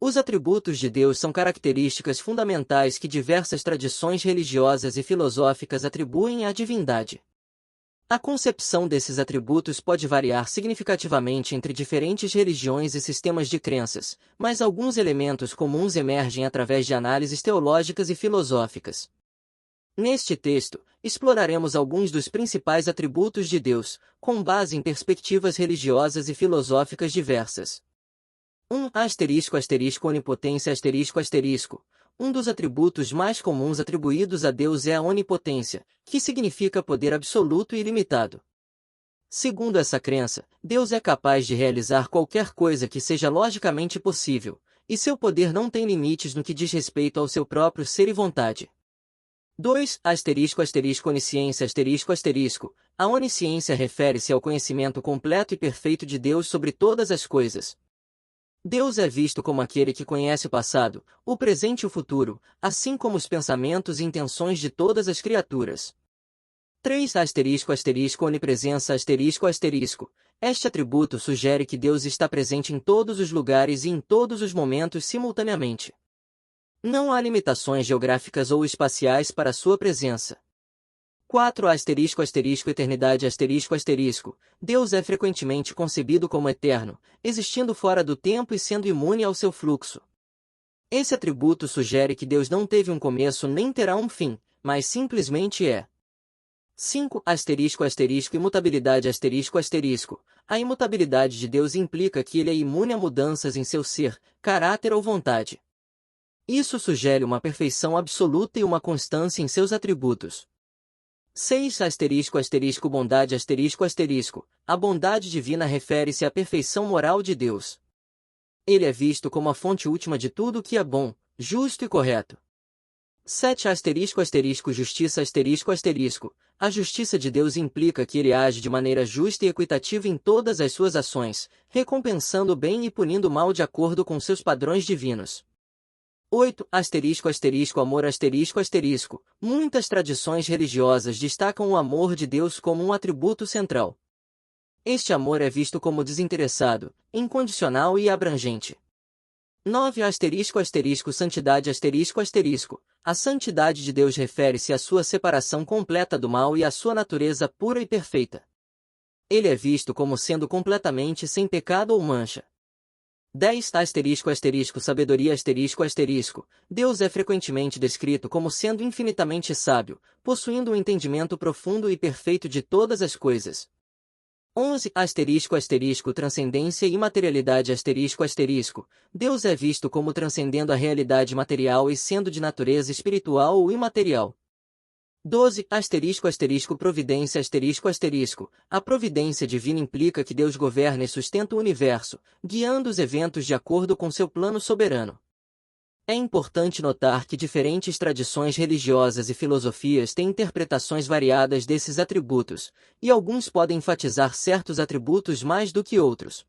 Os atributos de Deus são características fundamentais que diversas tradições religiosas e filosóficas atribuem à divindade. A concepção desses atributos pode variar significativamente entre diferentes religiões e sistemas de crenças, mas alguns elementos comuns emergem através de análises teológicas e filosóficas. Neste texto, exploraremos alguns dos principais atributos de Deus, com base em perspectivas religiosas e filosóficas diversas. 1. Onipotência Um dos atributos mais comuns atribuídos a Deus é a onipotência, que significa poder absoluto e ilimitado. Segundo essa crença, Deus é capaz de realizar qualquer coisa que seja logicamente possível, e seu poder não tem limites no que diz respeito ao seu próprio ser e vontade. 2. Onisciência A onisciência refere-se ao conhecimento completo e perfeito de Deus sobre todas as coisas. Deus é visto como aquele que conhece o passado, o presente e o futuro, assim como os pensamentos e intenções de todas as criaturas. 3. Onipresença Este atributo sugere que Deus está presente em todos os lugares e em todos os momentos simultaneamente. Não há limitações geográficas ou espaciais para sua presença. 4. Eternidade Deus é frequentemente concebido como eterno, existindo fora do tempo e sendo imune ao seu fluxo. Esse atributo sugere que Deus não teve um começo nem terá um fim, mas simplesmente é. 5. Imutabilidade A imutabilidade de Deus implica que ele é imune a mudanças em seu ser, caráter ou vontade. Isso sugere uma perfeição absoluta e uma constância em seus atributos. 6. Bondade A bondade divina refere-se à perfeição moral de Deus. Ele é visto como a fonte última de tudo o que é bom, justo e correto. 7. Justiça A justiça de Deus implica que ele age de maneira justa e equitativa em todas as suas ações, recompensando o bem e punindo o mal de acordo com seus padrões divinos. 8. Amor Muitas tradições religiosas destacam o amor de Deus como um atributo central. Este amor é visto como desinteressado, incondicional e abrangente. 9. Santidade A santidade de Deus refere-se à sua separação completa do mal e à sua natureza pura e perfeita. Ele é visto como sendo completamente sem pecado ou mancha. 10. Sabedoria Deus é frequentemente descrito como sendo infinitamente sábio, possuindo um entendimento profundo e perfeito de todas as coisas. 11. Transcendência e imaterialidade Deus é visto como transcendendo a realidade material e sendo de natureza espiritual ou imaterial. 12. Providência A providência divina implica que Deus governa e sustenta o universo, guiando os eventos de acordo com seu plano soberano. É importante notar que diferentes tradições religiosas e filosofias têm interpretações variadas desses atributos, e alguns podem enfatizar certos atributos mais do que outros.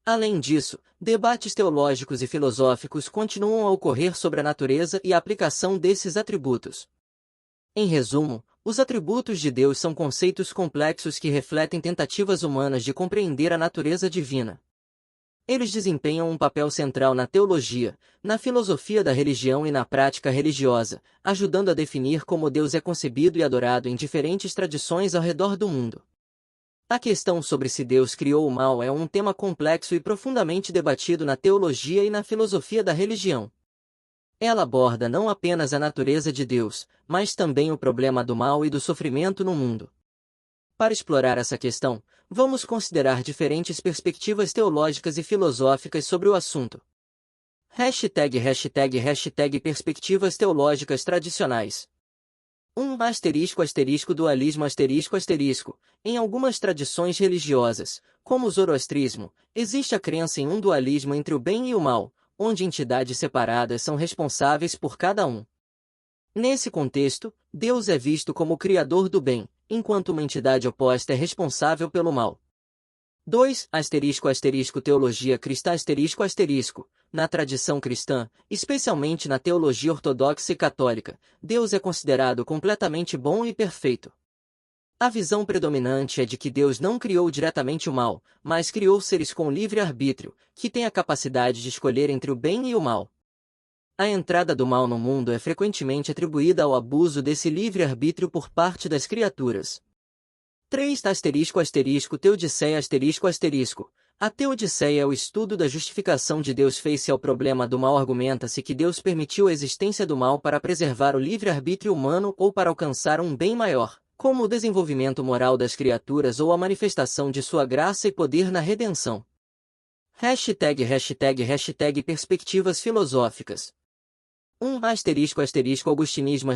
Além disso, debates teológicos e filosóficos continuam a ocorrer sobre a natureza e a aplicação desses atributos. Em resumo, os atributos de Deus são conceitos complexos que refletem tentativas humanas de compreender a natureza divina. Eles desempenham um papel central na teologia, na filosofia da religião e na prática religiosa, ajudando a definir como Deus é concebido e adorado em diferentes tradições ao redor do mundo. A questão sobre se Deus criou o mal é um tema complexo e profundamente debatido na teologia e na filosofia da religião. Ela aborda não apenas a natureza de Deus, mas também o problema do mal e do sofrimento no mundo. Para explorar essa questão, vamos considerar diferentes perspectivas teológicas e filosóficas sobre o assunto. Perspectivas teológicas tradicionais. Dualismo Em algumas tradições religiosas, como o zoroastrismo, existe a crença em um dualismo entre o bem e o mal, onde entidades separadas são responsáveis por cada um. Nesse contexto, Deus é visto como o criador do bem, enquanto uma entidade oposta é responsável pelo mal. 2. Teologia cristã Na tradição cristã, especialmente na teologia ortodoxa e católica, Deus é considerado completamente bom e perfeito. A visão predominante é de que Deus não criou diretamente o mal, mas criou seres com livre-arbítrio, que têm a capacidade de escolher entre o bem e o mal. A entrada do mal no mundo é frequentemente atribuída ao abuso desse livre-arbítrio por parte das criaturas. 3. Teodiceia A teodiceia é o estudo da justificação de Deus face ao problema do mal. Argumenta-se que Deus permitiu a existência do mal para preservar o livre-arbítrio humano ou para alcançar um bem maior, como o desenvolvimento moral das criaturas ou a manifestação de sua graça e poder na redenção. Perspectivas filosóficas. Augustinismo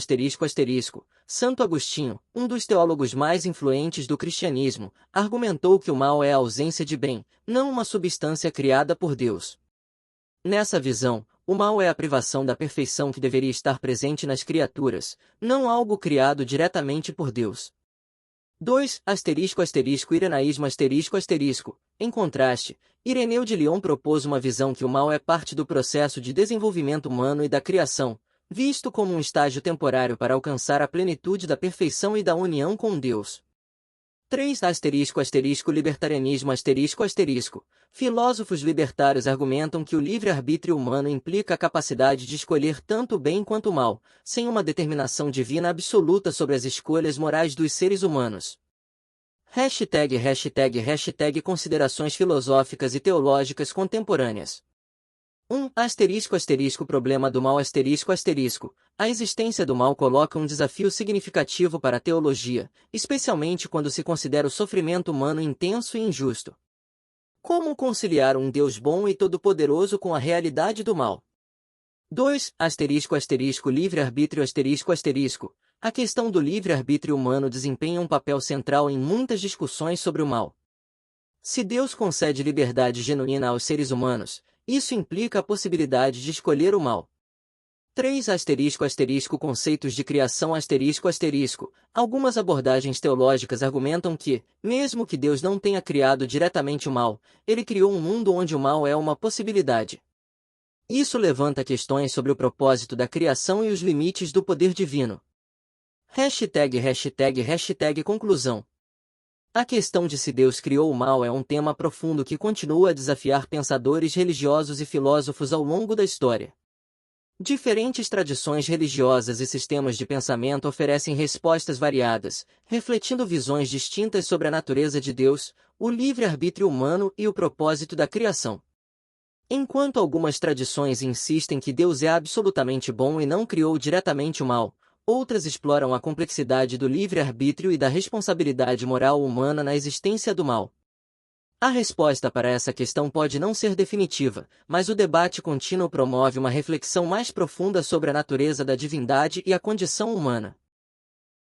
Santo Agostinho, um dos teólogos mais influentes do cristianismo, argumentou que o mal é a ausência de bem, não uma substância criada por Deus. Nessa visão, o mal é a privação da perfeição que deveria estar presente nas criaturas, não algo criado diretamente por Deus. 2. Irenaísmo Em contraste, Ireneu de Lyon propôs uma visão que o mal é parte do processo de desenvolvimento humano e da criação, visto como um estágio temporário para alcançar a plenitude da perfeição e da união com Deus. 3. Libertarianismo Filósofos libertários argumentam que o livre-arbítrio humano implica a capacidade de escolher tanto o bem quanto o mal, sem uma determinação divina absoluta sobre as escolhas morais dos seres humanos. Considerações filosóficas e teológicas contemporâneas. Problema do mal A existência do mal coloca um desafio significativo para a teologia, especialmente quando se considera o sofrimento humano intenso e injusto. Como conciliar um Deus bom e todo-poderoso com a realidade do mal? 2. Livre-arbítrio A questão do livre-arbítrio humano desempenha um papel central em muitas discussões sobre o mal. Se Deus concede liberdade genuína aos seres humanos, isso implica a possibilidade de escolher o mal. 3. Conceitos de criação Algumas abordagens teológicas argumentam que, mesmo que Deus não tenha criado diretamente o mal, ele criou um mundo onde o mal é uma possibilidade. Isso levanta questões sobre o propósito da criação e os limites do poder divino. Conclusão. A questão de se Deus criou o mal é um tema profundo que continua a desafiar pensadores religiosos e filósofos ao longo da história. Diferentes tradições religiosas e sistemas de pensamento oferecem respostas variadas, refletindo visões distintas sobre a natureza de Deus, o livre-arbítrio humano e o propósito da criação. Enquanto algumas tradições insistem que Deus é absolutamente bom e não criou diretamente o mal, outras exploram a complexidade do livre-arbítrio e da responsabilidade moral humana na existência do mal. A resposta para essa questão pode não ser definitiva, mas o debate contínuo promove uma reflexão mais profunda sobre a natureza da divindade e a condição humana.